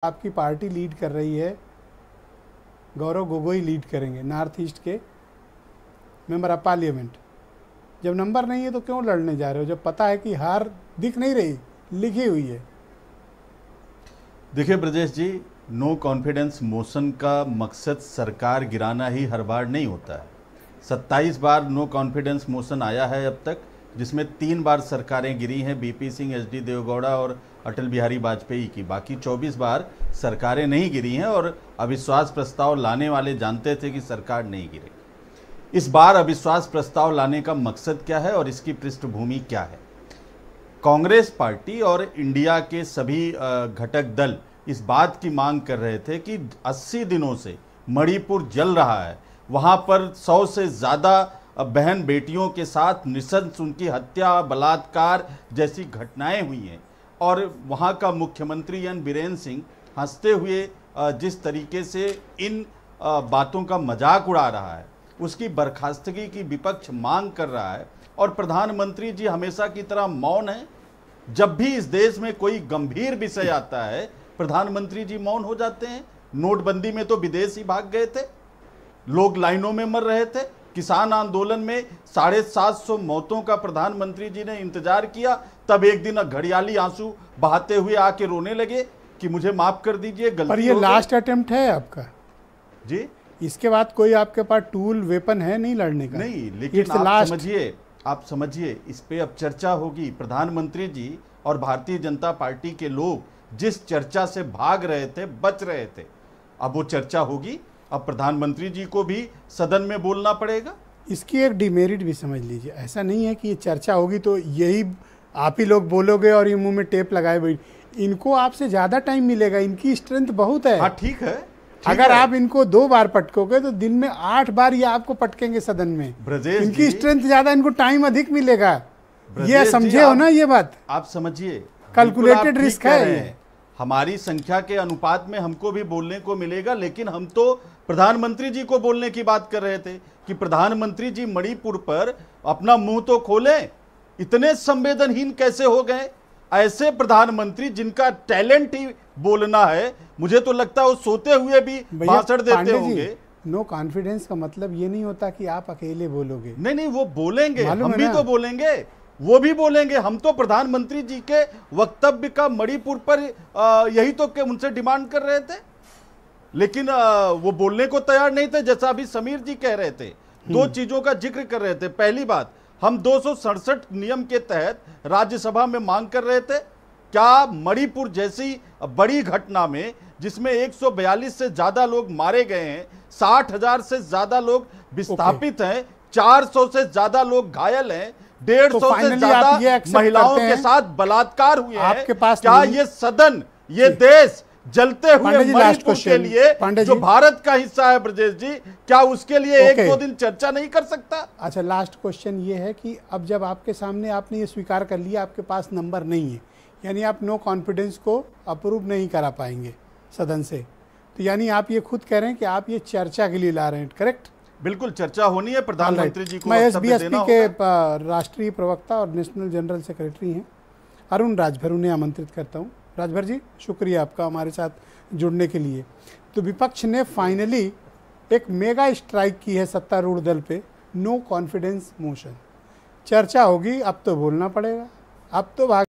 आपकी party lead कर रही है, गौरव गोगोई लीड करेंगे, नॉर्थ ईस्ट के मेंबर ऑफ पार्लियामेंट। जब नंबर नहीं है तो क्यों लड़ने जा रहे हो, जब पता है कि हार दिख नहीं रही, लिखी हुई है। देखिए ब्रजेश जी, नो कॉन्फिडेंस मोशन का मकसद सरकार गिराना ही हर बार नहीं होता है। 27 बार नो कॉन्फिडेंस मोशन आया है अब तक, जिसमें 3 बार सरकारें गिरी हैं, बीपी सिंह, एचडी देवगौड़ा और अटल बिहारी वाजपेयी की। बाकी 24 बार सरकारें नहीं गिरी हैं और अविश्वास प्रस्ताव लाने वाले जानते थे कि सरकार नहीं गिरे। इस बार अविश्वास प्रस्ताव लाने का मकसद क्या है और इसकी पृष्ठभूमि क्या है? कांग्रेस पार्टी और इंडिया के सभी घटक दल इस बात की मांग कर रहे थे कि 80 दिनों से मणिपुर जल रहा है, वहाँ पर 100 से ज़्यादा बहन बेटियों के साथ नृशंस उनकी हत्या, बलात्कार जैसी घटनाएं हुई हैं और वहाँ का मुख्यमंत्री एन बीरेन सिंह हंसते हुए जिस तरीके से इन बातों का मजाक उड़ा रहा है, उसकी बर्खास्तगी की विपक्ष मांग कर रहा है। और प्रधानमंत्री जी हमेशा की तरह मौन है। जब भी इस देश में कोई गंभीर विषय आता है, प्रधानमंत्री जी मौन हो जाते हैं। नोटबंदी में तो विदेश ही भाग गए थे, लोग लाइनों में मर रहे थे। किसान आंदोलन में 750 मौतों का प्रधानमंत्री जी ने इंतजार किया, तब एक दिन घड़ियाली आंसू बहाते हुए आके रोने लगे कि मुझे माफ कर दीजिए, गलती पर ये लास्ट अटेम्प्ट है आपका जी। इसके बाद कोई आपके पास टूल वेपन है नहीं लड़ने का? नहीं, लेकिन आप समझिए इस पे अब चर्चा होगी। प्रधानमंत्री जी और भारतीय जनता पार्टी के लोग जिस चर्चा से भाग रहे थे, बच रहे थे, अब वो चर्चा होगी। अब प्रधानमंत्री जी को भी सदन में बोलना पड़ेगा। इसकी एक डिमेरिट भी समझ लीजिए, ऐसा नहीं है कि ये चर्चा होगी तो यही आप ही लोग बोलोगे और ये मुंह में टेप लगाए बैठ। इनको आपसे ज़्यादा टाइम मिलेगा, इनकी स्ट्रेंथ बहुत है। हाँ ठीक है, अगर आप इनको 2 बार पटकोगे तो दिन में 8 बार ये आपको पटकेंगे सदन में। ब्रजेश इनकी स्ट्रेंथ ज्यादा, इनको टाइम अधिक मिलेगा। ये जी, समझे हो ना ये बात? आप समझिए, कैलकुलेटेड रिस्क है। हमारी संख्या के अनुपात में हमको भी बोलने को मिलेगा, लेकिन हम तो प्रधानमंत्री जी को बोलने की बात कर रहे थे कि प्रधानमंत्री जी मणिपुर पर अपना मुंह तो खोलें। इतने संवेदनहीन कैसे हो गए? ऐसे प्रधानमंत्री जिनका टैलेंट ही बोलना है, मुझे तो लगता है वो सोते हुए भी भाषण देते होंगे। नो कॉन्फिडेंस का मतलब ये नहीं होता कि आप अकेले बोलोगे। नहीं, वो बोलेंगे, हम भी तो बोलेंगे, वो भी बोलेंगे। हम तो प्रधानमंत्री जी के वक्तव्य का मणिपुर पर यही तो उनसे डिमांड कर रहे थे, लेकिन वो बोलने को तैयार नहीं थे। जैसा अभी समीर जी कह रहे थे, 2 चीजों का जिक्र कर रहे थे। पहली बात, हम 267 नियम के तहत राज्यसभा में मांग कर रहे थे, क्या मणिपुर जैसी बड़ी घटना में जिसमें 142 से ज्यादा लोग मारे गए हैं, 60,000 से ज्यादा लोग विस्थापित हैं, 400 से ज्यादा लोग घायल हैं, 150 से ज्यादा महिलाओं के साथ बलात्कार हुए हैं, क्या ये सदन, ये देश जलते हुए मणिपुर के लिए जो भारत का हिस्सा है ब्रजेश जी, क्या उसके लिए 1-2 दिन चर्चा नहीं कर सकता? अच्छा, लास्ट क्वेश्चन ये है कि अब जब आपके सामने आपने ये स्वीकार कर लिया आपके पास नंबर नहीं है, यानी आप नो कॉन्फिडेंस को अप्रूव नहीं करा पाएंगे सदन से, तो यानी आप ये खुद कह रहे हैं कि आप ये चर्चा के लिए ला रहे हैं, करेक्ट? बिल्कुल, चर्चा होनी है। प्रधानमंत्री जी को मैं SBSP के राष्ट्रीय प्रवक्ता और नेशनल जनरल सेक्रेटरी हैं अरुण राजभर, उन्हें आमंत्रित करता हूँ। राजभर जी, शुक्रिया आपका हमारे साथ जुड़ने के लिए। तो विपक्ष ने फाइनली एक मेगा स्ट्राइक की है सत्तारूढ़ दल पे, नो कॉन्फिडेंस मोशन। चर्चा होगी, अब तो बोलना पड़ेगा, अब तो भाग